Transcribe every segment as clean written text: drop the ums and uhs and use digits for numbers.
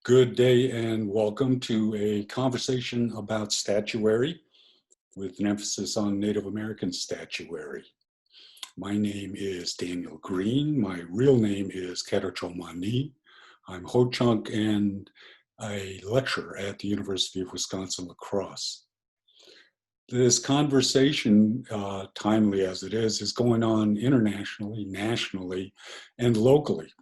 Good day and welcome to a conversation about statuary with an emphasis on Native American statuary. My name is Daniel Green. My real name is Ketachomani. I'm Ho-Chunk and a lecturer at the University of Wisconsin-La Crosse. This conversation, timely as it is going on internationally, nationally, and locally.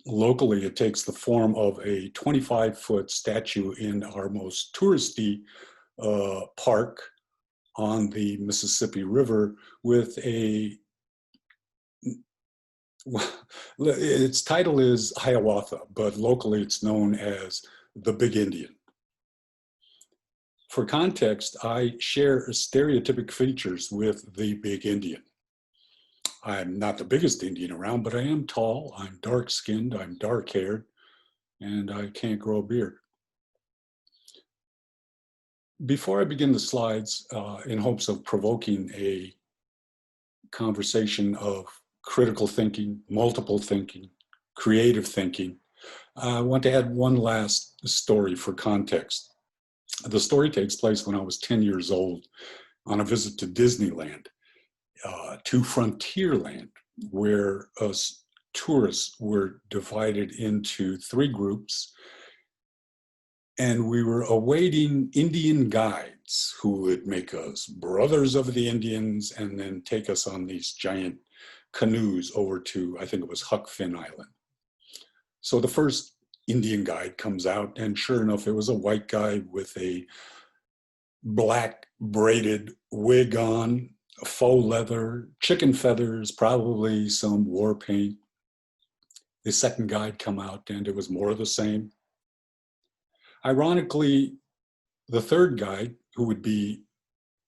Locally, it takes the form of a 25-foot statue in our most touristy park on the Mississippi River with its title is Hiawatha, but locally it's known as the Big Indian. For context, I share stereotypic features with the Big Indian. I'm not the biggest Indian around, but I am tall, I'm dark-skinned, I'm dark-haired, and I can't grow a beard. Before I begin the slides, in hopes of provoking a conversation of critical thinking, multiple thinking, creative thinking, I want to add one last story for context. The story takes place when I was 10 years old on a visit to Disneyland. To Frontierland, where us tourists were divided into three groups, and we were awaiting Indian guides who would make us brothers of the Indians and then take us on these giant canoes over to, I think it was Huck Finn Island. So the first Indian guide comes out, and sure enough, it was a white guy with a black braided wig on, faux leather, chicken feathers, probably some war paint. The second guide come out and it was more of the same. Ironically, the third guide, who would be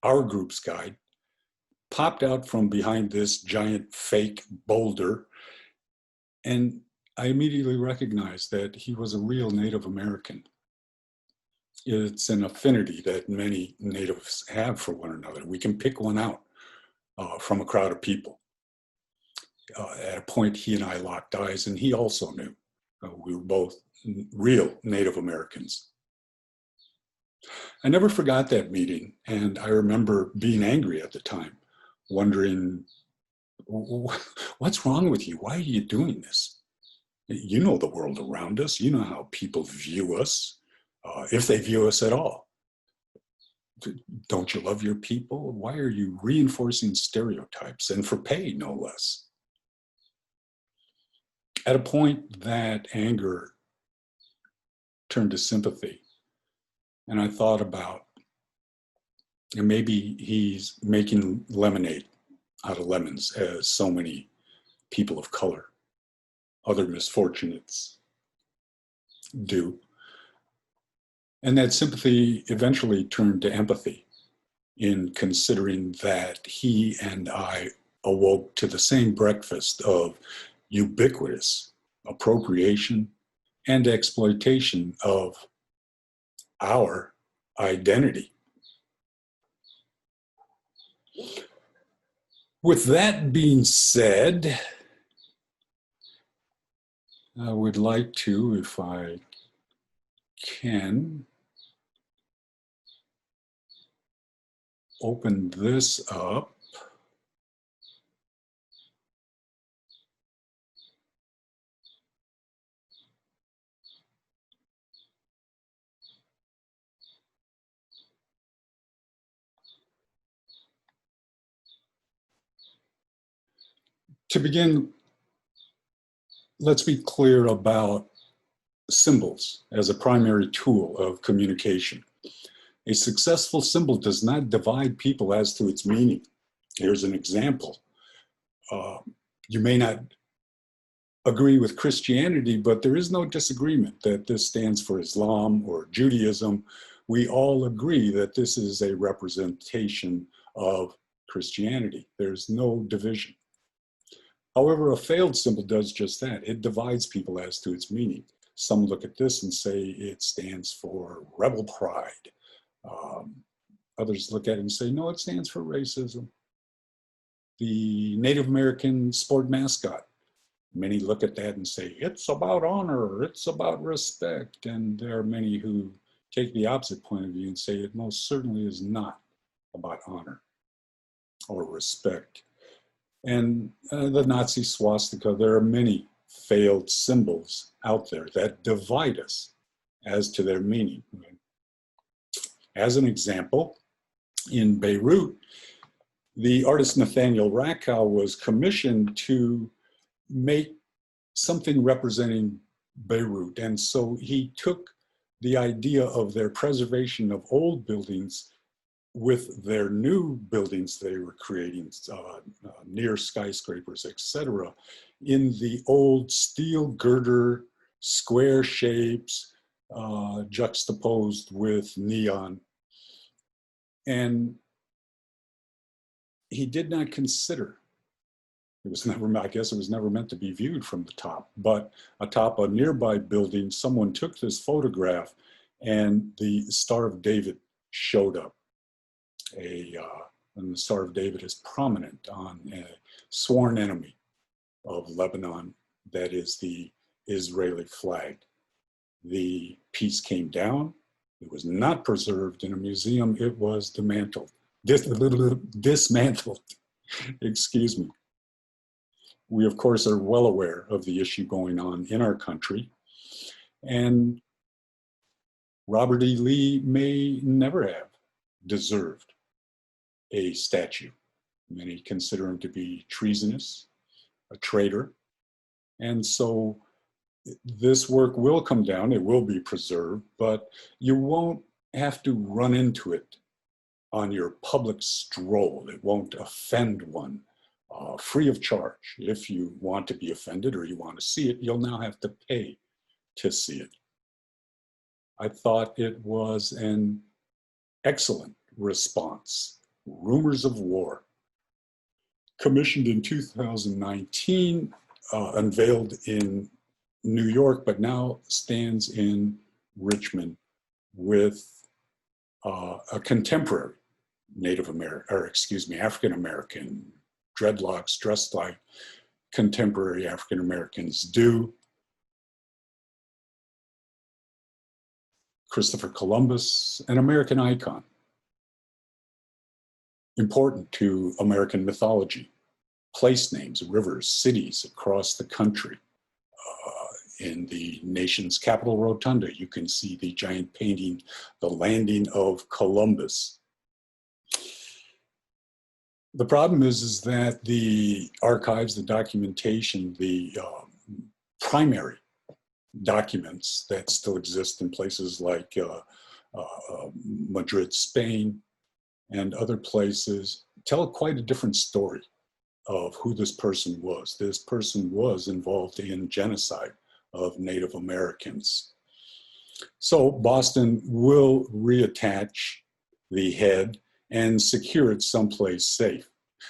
our group's guide, popped out from behind this giant fake boulder, and I immediately recognized that he was a real Native American. It's an affinity that many natives have for one another. We can pick one out from a crowd of people. At a point, he and I locked eyes, and he also knew. We were both real Native Americans. I never forgot that meeting, and I remember being angry at the time, wondering, what's wrong with you? Why are you doing this? You know the world around us. You know how people view us, if they view us at all. Don't you love your people? Why are you reinforcing stereotypes, and for pay, no less? At a point, that anger turned to sympathy. And I thought about, and maybe he's making lemonade out of lemons, as so many people of color, other misfortunates do. And that sympathy eventually turned to empathy in considering that he and I awoke to the same breakfast of ubiquitous appropriation and exploitation of our identity. With that being said, I would like to, if I can, open this up. To begin, let's be clear about symbols as a primary tool of communication. A successful symbol does not divide people as to its meaning. Here's an example. You may not agree with Christianity, but there is no disagreement that this stands for Islam or Judaism. We all agree that this is a representation of Christianity. There's no division. However, a failed symbol does just that. It divides people as to its meaning. Some look at this and say it stands for rebel pride. Others look at it and say, no, it stands for racism. The Native American sport mascot Many look at that and say, it's about honor, it's about respect. And there are many who take the opposite point of view and say it most certainly is not about honor or respect. And the Nazi swastika, there are many failed symbols out there that divide us as to their meaning. As an example, in Beirut, the artist Nathaniel Rakow was commissioned to make something representing Beirut. And so he took the idea of their preservation of old buildings with their new buildings they were creating, near skyscrapers, etc., in the old steel girder, square shapes, juxtaposed with neon. And he did not consider, it was never, I guess it was never meant to be viewed from the top, but atop a nearby building, someone took this photograph and the Star of David showed up. And the Star of David is prominent on a sworn enemy of Lebanon, that is the Israeli flag. The piece came down. It was not preserved in a museum. It was dismantled. Excuse me. We, of course, are well aware of the issue going on in our country. And Robert E. Lee may never have deserved a statue. Many consider him to be treasonous, a traitor. And so this work will come down, it will be preserved, but you won't have to run into it on your public stroll. It won't offend one free of charge. If you want to be offended or you want to see it, you'll now have to pay to see it. I thought it was an excellent response. Rumors of War, commissioned in 2019, unveiled in New York, but now stands in Richmond with a contemporary African American, dreadlocks, dressed like contemporary African Americans do. Christopher Columbus, an American icon, important to American mythology, place names, rivers, cities across the country. In the nation's capital rotunda, you can see the giant painting, The Landing of Columbus. The problem is that the archives, the documentation, the primary documents that still exist in places like Madrid, Spain, and other places tell quite a different story of who this person was. This person was involved in genocide of Native Americans. So Boston will reattach the head and secure it someplace safe.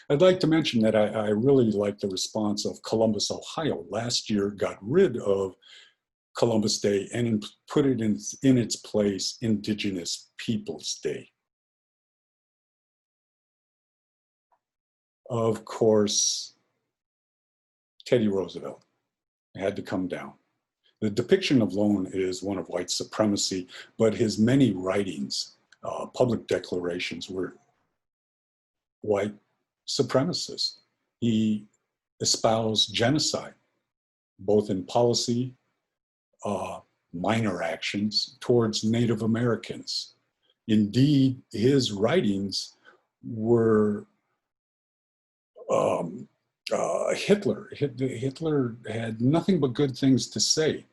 I'd like to mention that I really like the response of Columbus, Ohio. Last year got rid of Columbus Day and put it in its place Indigenous Peoples Day. Of course, Teddy Roosevelt had to come down. The depiction of Lone is one of white supremacy, but his many writings, public declarations, were white supremacist. He espoused genocide, both in policy, minor actions towards Native Americans. Indeed, his writings were Hitler had nothing but good things to say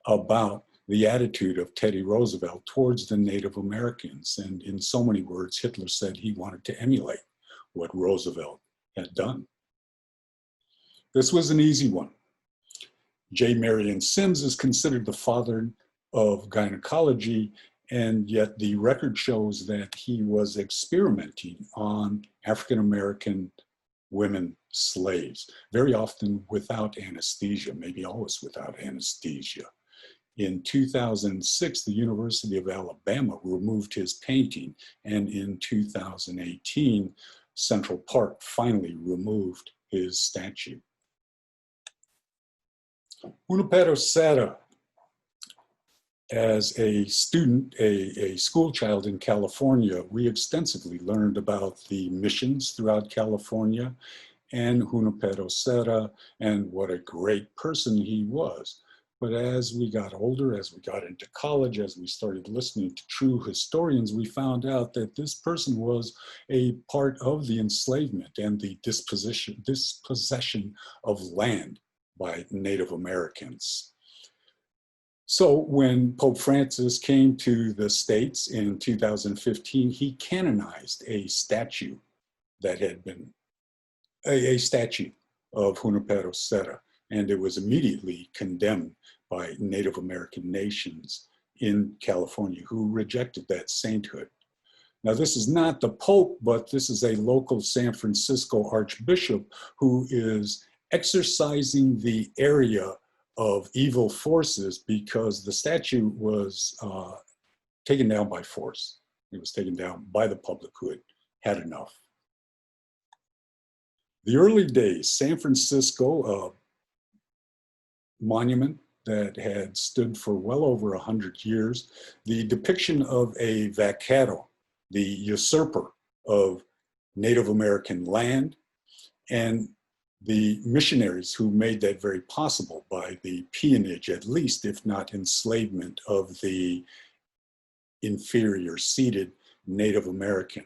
about the attitude of Teddy Roosevelt towards the Native Americans. And in so many words, Hitler said he wanted to emulate what Roosevelt had done. This was an easy one. J. Marion Sims is considered the father of gynecology, and yet the record shows that he was experimenting on African American women slaves, very often without anesthesia, maybe always without anesthesia. In 2006, the University of Alabama removed his painting, and in 2018, Central Park finally removed his statue. Junipero Serra, as a student, a school child in California, we extensively learned about the missions throughout California and Junipero Serra and what a great person he was. But as we got older, as we got into college, as we started listening to true historians, we found out that this person was a part of the enslavement and the dispossession of land by Native Americans. So when Pope Francis came to the States in 2015, he canonized a statue that had been a statue of Junipero Serra, and it was immediately condemned by Native American nations in California who rejected that sainthood. Now, this is not the Pope, but this is a local San Francisco Archbishop who is exorcising the area of evil forces because the statue was taken down by force. It was taken down by the public who had enough. The early days, San Francisco, a monument that had stood for well over 100 years, the depiction of a vaquero, the usurper of Native American land, and the missionaries who made that very possible by the peonage, at least, if not enslavement, of the inferior seated Native American.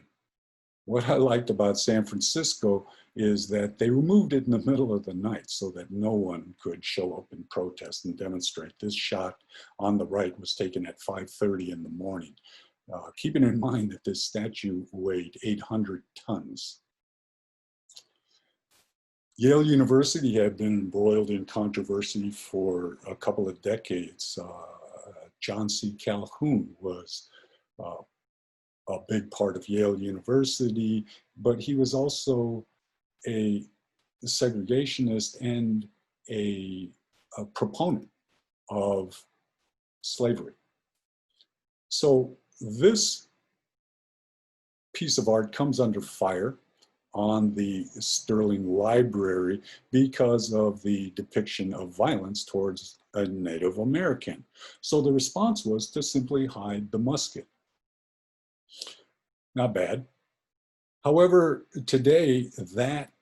What I liked about San Francisco is that they removed it in the middle of the night so that no one could show up and protest and demonstrate. This shot on the right was taken at 5:30 in the morning, keeping in mind that this statue weighed 800 tons. Yale University had been embroiled in controversy for a couple of decades. John C. Calhoun was a big part of Yale University, but he was also a segregationist and a proponent of slavery. So this piece of art comes under fire on the Sterling Library because of the depiction of violence towards a Native American. So the response was to simply hide the musket. Not bad. However, today that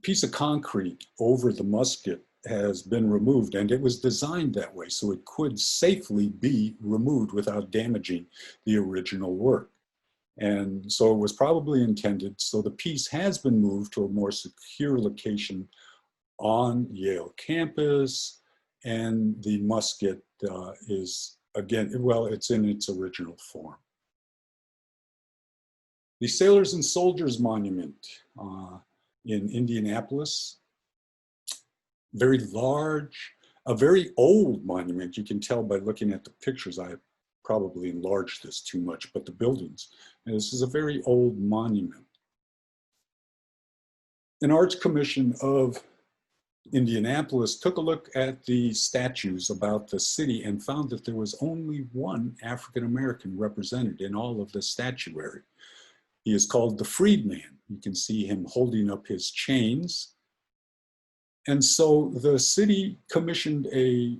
piece of concrete over the musket has been removed, and it was designed that way so it could safely be removed without damaging the original work. And so it was probably intended, so the piece has been moved to a more secure location on Yale campus, and the musket is, again, well, it's in its original form. The Sailors and Soldiers Monument in Indianapolis, very large, a very old monument. You can tell by looking at the pictures. I probably enlarged this too much, but the buildings. And this is a very old monument. An Arts Commission of Indianapolis took a look at the statues about the city and found that there was only one African American represented in all of the statuary. He is called the Freedman. You can see him holding up his chains. And so the city commissioned a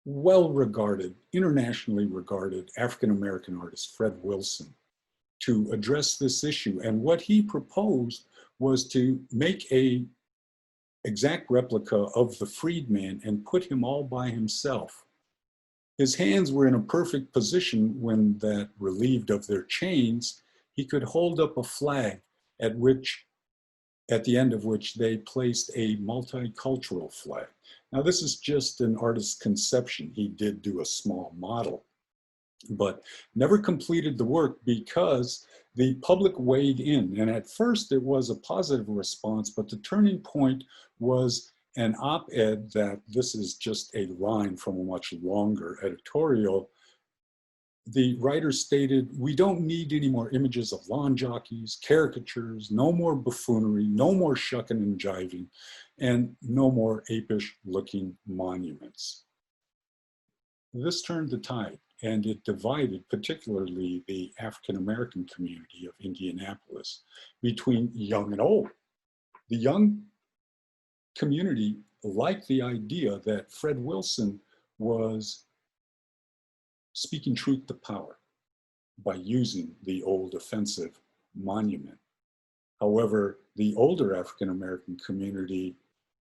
well-regarded, internationally regarded African-American artist, Fred Wilson, to address this issue. And what he proposed was to make an exact replica of the Freedman and put him all by himself. His hands were in a perfect position when that, relieved of their chains, he could hold up a flag at the end of which they placed a multicultural flag. Now, this is just an artist's conception. He did do a small model, but never completed the work because the public weighed in. And at first it was a positive response, but the turning point was an op-ed that, this is just a line from a much longer editorial. The writer stated, "We don't need any more images of lawn jockeys, caricatures, no more buffoonery, no more shucking and jiving, and no more apish looking monuments." This turned the tide, and it divided particularly the African-American community of Indianapolis between young and old. The young community liked the idea that Fred Wilson was speaking truth to power by using the old offensive monument. However, the older African-American community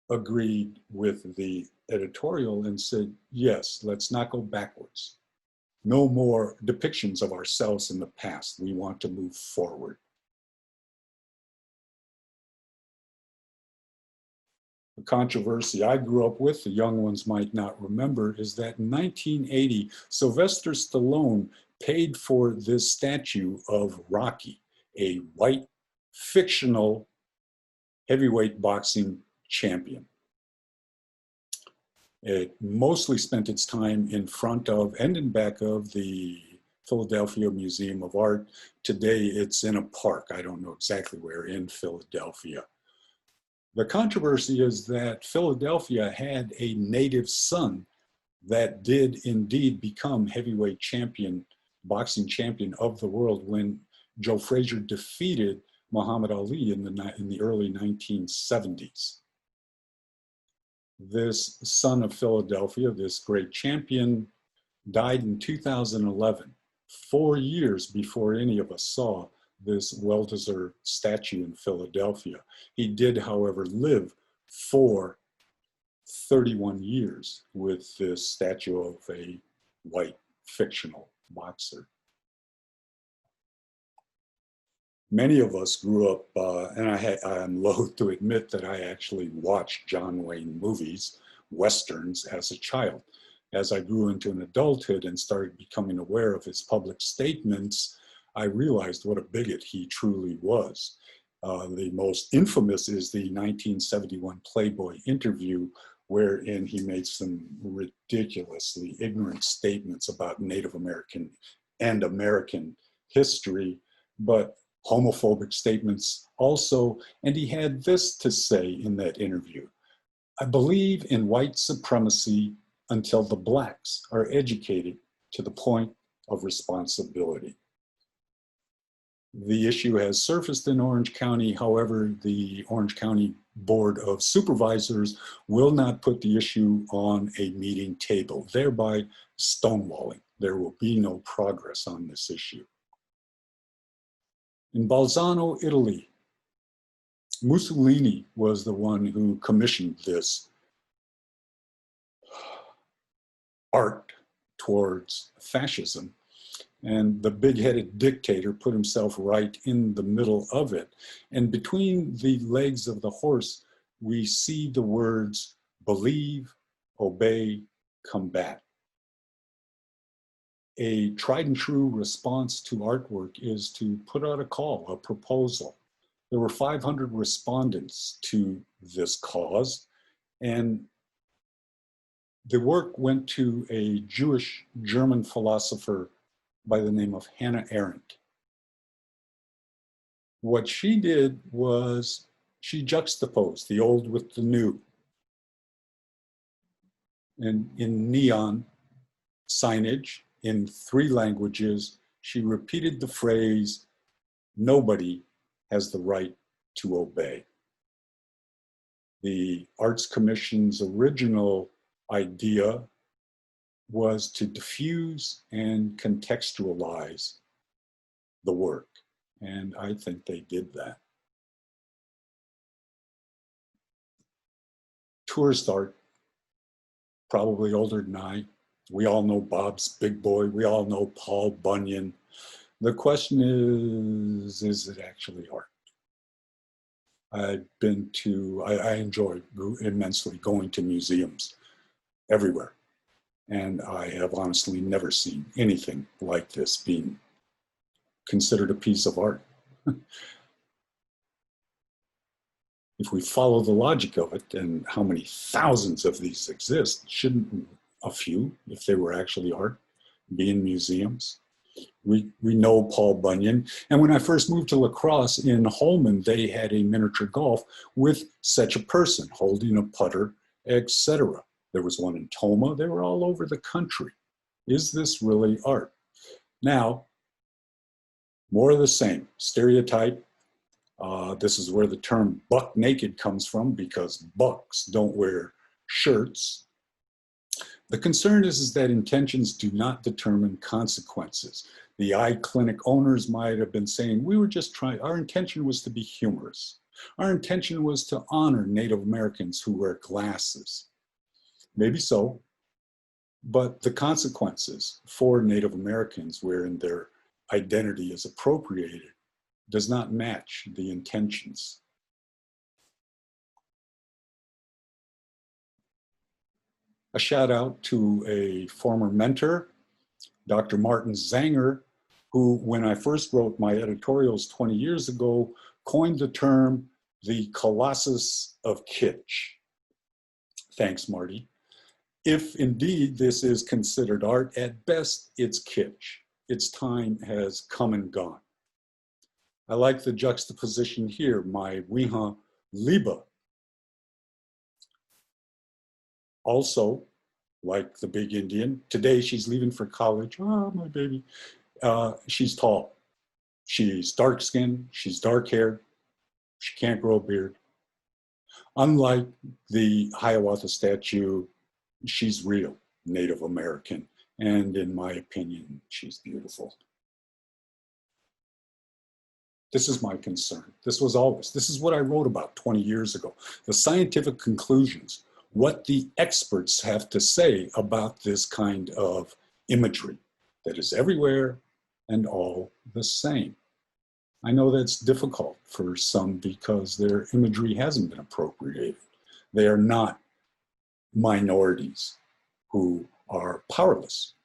agreed with the editorial and said, yes, let's not go backwards. No more depictions of ourselves in the past. We want to move forward. The controversy I grew up with, the young ones might not remember, is that in 1980, Sylvester Stallone paid for this statue of Rocky, a white fictional heavyweight boxing champion. It mostly spent its time in front of and in back of the Philadelphia Museum of Art. Today it's in a park, I don't know exactly where, in Philadelphia. The controversy is that Philadelphia had a native son that did indeed become heavyweight champion, boxing champion of the world when Joe Frazier defeated Muhammad Ali in the early 1970s. This son of Philadelphia, this great champion, died in 2011, 4 years before any of us saw this well-deserved statue in Philadelphia. He did, however, live for 31 years with this statue of a white fictional boxer. Many of us grew up, and I'm loath to admit that I actually watched John Wayne movies, Westerns, as a child. As I grew into an adulthood and started becoming aware of his public statements, I realized what a bigot he truly was. The most infamous is the 1971 Playboy interview, wherein he made some ridiculously ignorant statements about Native American and American history, but homophobic statements also. And he had this to say in that interview: "I believe in white supremacy until the blacks are educated to the point of responsibility." The issue has surfaced in Orange County. However, the Orange County Board of Supervisors will not put the issue on a meeting table, thereby stonewalling. There will be no progress on this issue. In Bolzano, Italy, Mussolini was the one who commissioned this art towards fascism. And the big-headed dictator put himself right in the middle of it. And between the legs of the horse, we see the words believe, obey, combat. A tried and true response to artwork is to put out a call, a proposal. There were 500 respondents to this cause, and the work went to a Jewish German philosopher by the name of Hanna Erdinger. What she did was she juxtaposed the old with the new. And in neon signage in 3 languages, she repeated the phrase, "Nobody has the right to obey." The Arts Commission's original idea was to diffuse and contextualize the work. And I think they did that. Tourist art, probably older than I. We all know Bob's Big Boy. We all know Paul Bunyan. The question is it actually art? I enjoy immensely going to museums everywhere. And I have honestly never seen anything like this being considered a piece of art. If we follow the logic of it, and how many thousands of these exist, shouldn't a few, if they were actually art, be in museums? We know Paul Bunyan. And when I first moved to La Crosse in Holman, they had a miniature golf with such a person holding a putter, etc. There was one in Toma. They were all over the country. Is this really art? Now, more of the same. Stereotype, This is where the term buck naked comes from, because bucks don't wear shirts. The concern is that intentions do not determine consequences. The eye clinic owners might have been saying, we were just trying, our intention was to be humorous. Our intention was to honor Native Americans who wear glasses. Maybe so, but the consequences for Native Americans wherein their identity is appropriated does not match the intentions. A shout out to a former mentor, Dr. Martin Zanger, who, when I first wrote my editorials 20 years ago, coined the term the Colossus of Kitsch. Thanks, Marty. If indeed this is considered art, at best it's kitsch. Its time has come and gone. I like the juxtaposition here, my Wiha Liba. Also, like the big Indian, today she's leaving for college. Oh, my baby. She's tall. She's dark-skinned. She's dark-haired. She can't grow a beard. Unlike the Hiawatha statue, she's real Native American. And in my opinion, she's beautiful. This is my concern. This is what I wrote about 20 years ago. The scientific conclusions, what the experts have to say about this kind of imagery that is everywhere and all the same. I know that's difficult for some because their imagery hasn't been appropriated. They are not minorities who are powerless.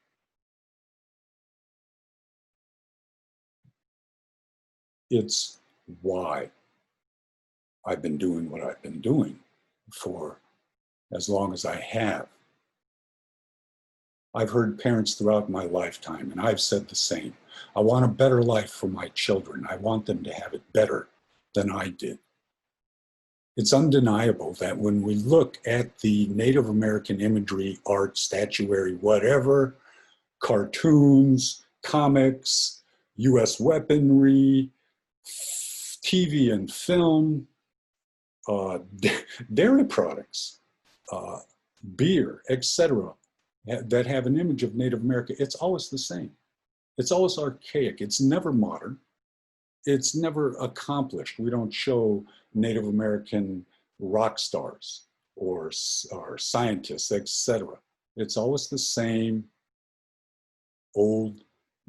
It's why I've been doing what I've been doing for as long as I have. I've heard parents throughout my lifetime, and I've said the same. I want a better life for my children. I want them to have it better than I did. It's undeniable that when we look at the Native American imagery, art, statuary, whatever, cartoons, comics, US weaponry, TV and film, dairy products, beer, etc., that have an image of Native America, it's always the same. It's always archaic. It's never modern. It's never accomplished. We don't show Native American rock stars or scientists, etc. It's always the same old,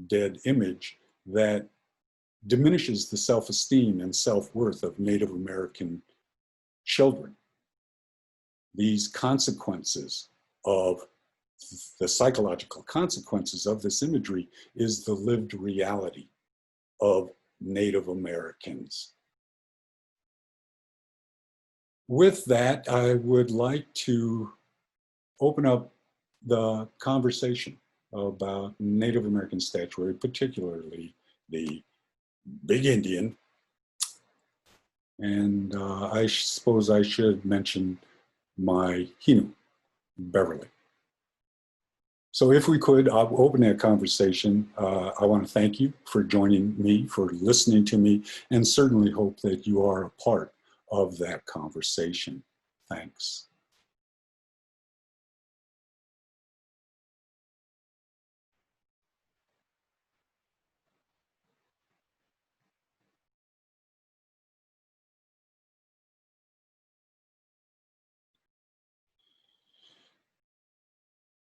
dead image that diminishes the self-esteem and self-worth of Native American children. These consequences of the psychological consequences of this imagery is the lived reality of Native Americans. With that, I would like to open up the conversation about Native American statuary, particularly the Big Indian. And I suppose I should mention my Hinu, Beverly. So if we could, I'll open that conversation. I want to thank you for joining me, for listening to me, and certainly hope that you are a part of that conversation. Thanks.